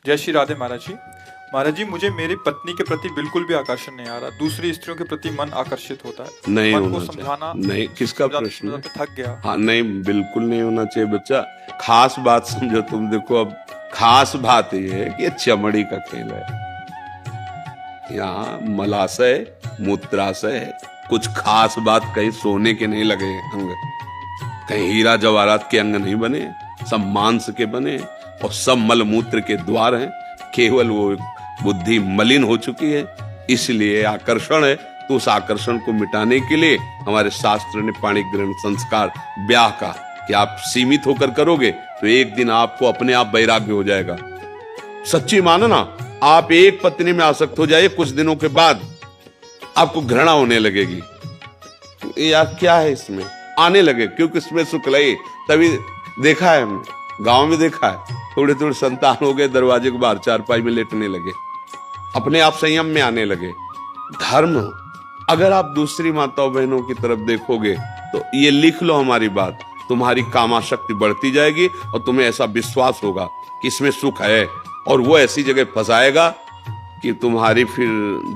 जय श्री राधे महाराज जी। महाराज जी, मुझे मेरी पत्नी के प्रति बिल्कुल भी आकर्षण नहीं आ रहा। दूसरी स्त्रियों के प्रति मन आकर्षित होता है। नहीं मन को होना समझाना, चाहिए। नहीं, किसका समझाते प्रश्न है? समझाते थक गया। हाँ, नहीं, बिल्कुल नहीं होना चाहिए बच्चा। खास बात समझो तुम। देखो, अब खास बात ये है कि ये चमड़ी का खेल है। यहाँ मलाशय, मूत्राशय है। कुछ खास बात कहीं सोने के नहीं लगे अंग, कहीं हीरा जवाहरात के अंग नहीं बने, सब मांस के बने और सब मलमूत्र के द्वार हैं। केवल वो बुद्धि मलिन हो चुकी है, इसलिए आकर्षण है। तो उस आकर्षण को मिटाने के लिए हमारे शास्त्र ने पाणि ग्रहण संस्कार ब्याह का कि आप सीमित होकर करोगे तो एक दिन आपको अपने आप वैराग्य हो जाएगा। सच्ची मानो ना, आप एक पत्नी में आसक्त हो जाइए, कुछ दिनों के बाद आपको घृणा होने लगेगी। यार क्या है इसमें, आने लगे, क्योंकि इसमें सुख लगे। तभी देखा है हमने, गांव में देखा है, थोड़े थोड़े संतान हो गए, दरवाजे के बाहर चारपाई में लेटने लगे, अपने आप संयम में आने लगे। धर्म, अगर आप दूसरी माताओं बहनों की तरफ देखोगे तो ये लिख लो हमारी बात, तुम्हारी कामाशक्ति बढ़ती जाएगी और तुम्हें ऐसा विश्वास होगा कि इसमें सुख है, और वो ऐसी जगह फंसाएगा कि तुम्हारी फिर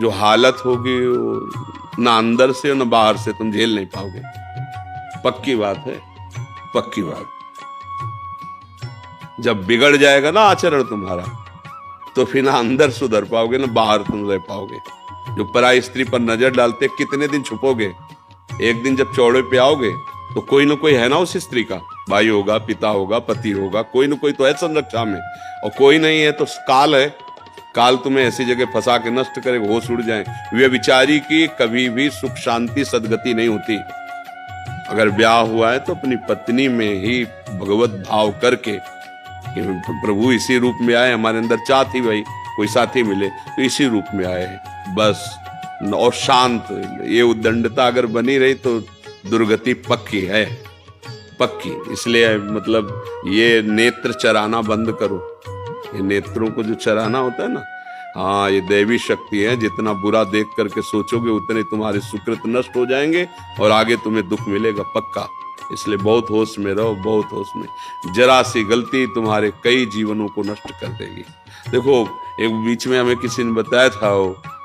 जो हालत होगी ना अंदर से ना बाहर से तुम झेल नहीं पाओगे। पक्की बात है, पक्की बात। जब बिगड़ जाएगा ना आचरण तुम्हारा, तो फिर ना अंदर सुधर पाओगे ना बाहर तुम रह पाओगे। जो पराई स्त्री पर नजर डालते, कितने दिन छुपोगे? एक दिन जब चौड़े पे आओगे तो कोई ना कोई है ना उस स्त्री का, भाई होगा, पिता होगा, पति होगा, कोई ना कोई तो है संरक्षा में। और कोई नहीं है तो काल है। काल तुम्हें ऐसी जगह फंसा के नष्ट करे, होश उड़ जाए। व्यभिचारी की कभी भी सुख शांति सदगति नहीं होती। अगर ब्याह हुआ है तो अपनी पत्नी में ही भगवत भाव करके, प्रभु इसी रूप में आए, हमारे अंदर चाह थी भाई कोई साथी मिले तो इसी रूप में आए हैं बस। और शांत, ये उद्दंडता अगर बनी रही तो दुर्गति पक्की है, पक्की। इसलिए मतलब ये नेत्र चराना बंद करो। ये नेत्रों को जो चराना होता है ना, हाँ, ये दैवी शक्ति है। जितना बुरा देख करके सोचोगे उतने तुम्हारे सुकृत नष्ट हो जाएंगे और आगे तुम्हें दुख मिलेगा, पक्का। इसलिए बहुत होश में रहो, बहुत होश में। जरा सी गलती तुम्हारे कई जीवनों को नष्ट कर देगी। देखो, एक बीच में हमें किसी ने बताया था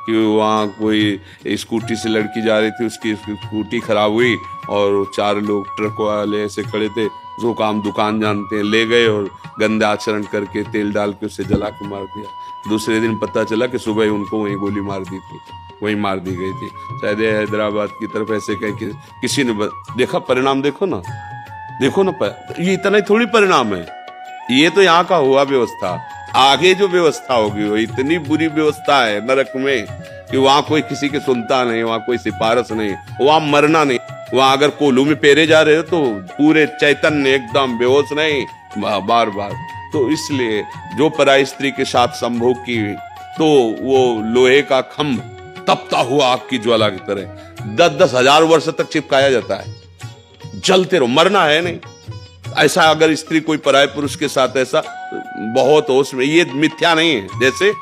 कि वहाँ कोई स्कूटी से लड़की जा रही थी, उसकी स्कूटी खराब हुई और 4 लोग ट्रक वाले ऐसे खड़े थे, जो काम दुकान जानते हैं, ले गए और गंदे आचरण करके तेल डाल के उसे जला के मार दिया। दूसरे दिन पता चला कि सुबह उनको वहीं गोली मार दी थी, वहीं मार दी गई थी। शायद हैदराबाद की तरफ ऐसे कहीं किसी ने देखा। परिणाम देखो ना, देखो ना, ये इतना ही थोड़ी परिणाम है। ये तो यहाँ का हुआ व्यवस्था। आगे जो व्यवस्था होगी वो इतनी बुरी व्यवस्था है नरक में कि वहां कोई किसी की सुनता नहीं, वहां कोई सिफारिश नहीं, वहां मरना नहीं। वहां अगर कोलू में पेरे जा रहे हो तो पूरे चैतन्य, एकदम बेहोश नहीं, बार बार। तो इसलिए जो पराई स्त्री के साथ संभोग की तो वो लोहे का खंभ तपता हुआ आग की ज्वाला की तरह 10-10 हजार वर्ष तक चिपकाया जाता है। जलते रहो, मरना है नहीं। ऐसा अगर स्त्री कोई पराये पुरुष के साथ ऐसा, बहुत होश में, ये मिथ्या नहीं है। जैसे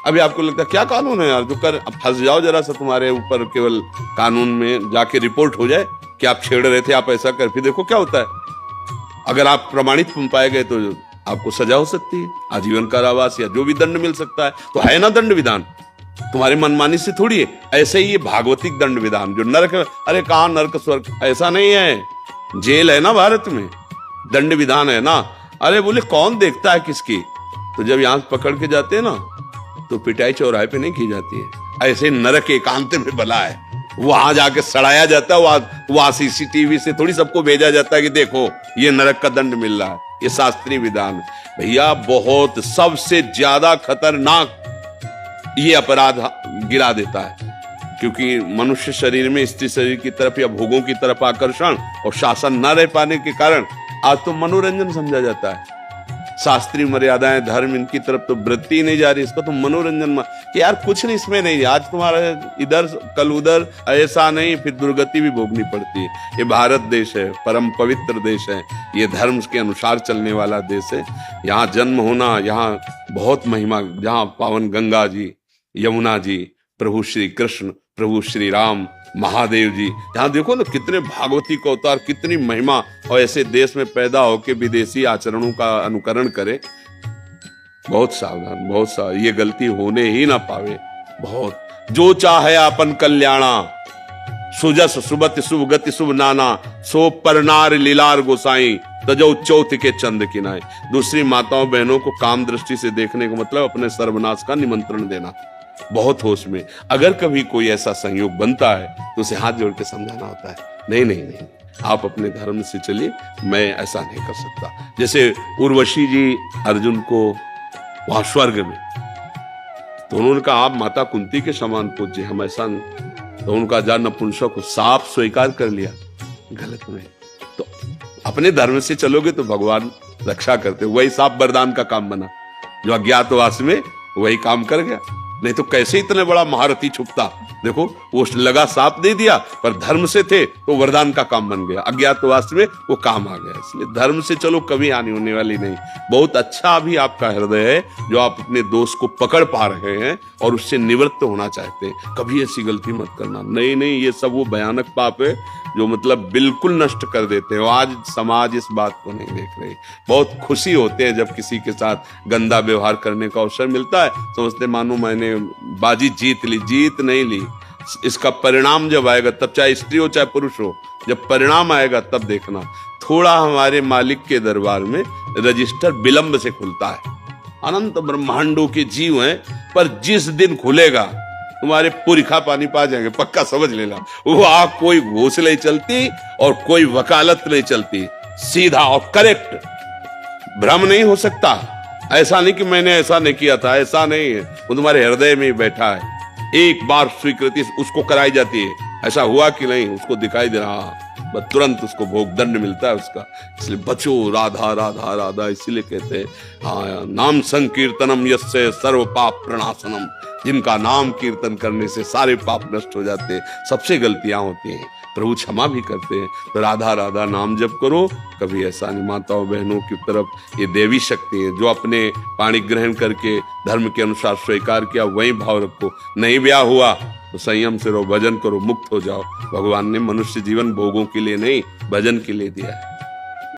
अभी आपको लगता है क्या कानून है यार, जो कर फंस जाओ जरा सा, तुम्हारे ऊपर केवल कानून में जाके रिपोर्ट हो जाए कि आप छेड़ रहे थे, आप ऐसा कर, फिर देखो क्या होता है। अगर आप प्रमाणित पाए गए तो आपको सजा हो सकती है, आजीवन कारावास या जो भी दंड मिल सकता है। तो है ना दंड विधान, तुम्हारी मनमानी से थोड़ी है। ऐसे ही ये भागवतिक दंड विधान जो नरक, अरे कहाँ नरक स्वर्ग, ऐसा नहीं है। जेल है ना भारत में, दंड विधान है ना। अरे बोले कौन देखता है किसकी, तो जब यहां पकड़ के जाते हैं ना तो पिटाई चौराहे पे नहीं की जाती है। ऐसे नरक एकांत में भला है, वहां जाके सड़ाया जाता है। वहां सीसीटीवी से थोड़ी सबको भेजा जाता है कि देखो ये नरक का दंड मिल रहा है। ये शास्त्रीय विधान भैया, बहुत सबसे ज्यादा खतरनाक ये अपराध गिरा देता है। क्योंकि मनुष्य शरीर में स्त्री शरीर की तरफ या भोगों की तरफ आकर्षण और शासन न रह पाने के कारण आज तो मनोरंजन समझा जाता है। शास्त्रीय मर्यादाएं, धर्म, इनकी तरफ तो वृत्ति नहीं जा रही, इसका तो मनोरंजन कि यार कुछ नहीं इसमें नहीं, आज तुम्हारा इधर कल उधर, ऐसा नहीं, फिर दुर्गति भी भोगनी पड़ती है। ये भारत देश है, परम पवित्र देश है, ये धर्म के अनुसार चलने वाला देश है। यहाँ जन्म होना, यहाँ बहुत महिमा, जहाँ पावन गंगा जी, यमुना जी, प्रभु श्री कृष्ण, प्रभु श्री राम, महादेव जी, यहाँ देखो ना कितने भागवती का अवतार, कितनी महिमा। और ऐसे देश में पैदा होके विदेशी आचरणों का अनुकरण करे, बहुत सावधान, बहुत सावधान, ये गलती होने ही ना पावे। बहुत जो चाहे अपन कल्याणा, सुजस सुबत शुभ गति शुभ नाना, सो परनार लीलार गोसाई, तजो चौथ के चंद किनाए। दूसरी माताओं बहनों को काम दृष्टि से देखने का मतलब अपने सर्वनाश का निमंत्रण देना। बहुत होश में, अगर कभी कोई ऐसा संयोग बनता है तो उसे हाथ जोड़ के समझाना होता है, नहीं नहीं नहीं, आप अपने धर्म से चलिए, मैं ऐसा नहीं कर सकता। जैसे उर्वशी जी अर्जुन को वहां स्वर्ग में, तो उन्होंने कहा आप माता कुंती के समान पूज्य, हम ऐसा नहीं। तो उनका जा नपुंसक को साफ स्वीकार कर लिया, गलत नहीं। तो अपने धर्म से चलोगे तो भगवान रक्षा करते। वही साफ वरदान का काम बना, जो अज्ञातवास में वही काम कर गया। नहीं तो कैसे इतने बड़ा महारथी छुपता। देखो वो लगा साप दे दिया, पर धर्म से थे तो वरदान का काम बन गया, अज्ञातवास में वो काम आ गया। इसलिए धर्म से चलो, कभी हानि होने वाली नहीं। बहुत अच्छा भी आपका हृदय है जो आप अपने दोष को पकड़ पा रहे हैं और उससे निवृत्त होना चाहते हैं। कभी ऐसी गलती मत करना। नहीं नहीं, ये सब वो भयानक पाप है जो मतलब बिल्कुल नष्ट कर देते हैं। आज समाज इस बात को नहीं देख रही। बहुत खुशी होते हैं जब किसी के साथ गंदा व्यवहार करने का अवसर मिलता है, समझते मानो मैंने बाजी जीत ली। जीत नहीं ली, इसका परिणाम जब आएगा तब, चाहे स्त्री हो चाहे पुरुष हो, जब परिणाम आएगा तब देखना। थोड़ा हमारे मालिक के दरबार में रजिस्टर विलंब से खुलता है। अनंत ब्रह्मांडों के जीव हैं, पर जिस दिन खुलेगा तुम्हारे पुरखा पानी पा जाएंगे, पक्का समझ लेना। वो आग कोई घूस नहीं चलती और कोई वकालत नहीं चलती, सीधा और करेक्ट। भ्रम नहीं हो सकता। ऐसा नहीं कि मैंने ऐसा नहीं किया था, ऐसा नहीं है। वो तुम्हारे हृदय में बैठा है। एक बार स्वीकृति उसको कराई जाती है, ऐसा हुआ कि नहीं उसको दिखाई दे रहा, बस तुरंत उसको भोग दंड मिलता है उसका। इसलिए बचो, राधा राधा राधा इसीलिए कहते हैं, हाँ, नाम संकीर्तनम यस्य सर्व पाप प्रणाशनम। जिनका नाम कीर्तन करने से सारे पाप नष्ट हो जाते हैं। सबसे गलतियां होती हैं, प्रभु क्षमा भी करते हैं। तो राधा राधा नाम जप करो, कभी ऐसा नहीं। माताओं बहनों की तरफ ये देवी शक्ति है, जो अपने पाणी ग्रहण करके धर्म के अनुसार स्वीकार किया, वही भाव रखो। नहीं ब्याह हुआ तो संयम से रहो, भजन करो, मुक्त हो जाओ। भगवान ने मनुष्य जीवन भोगों के लिए नहीं, भजन के लिए दिया है।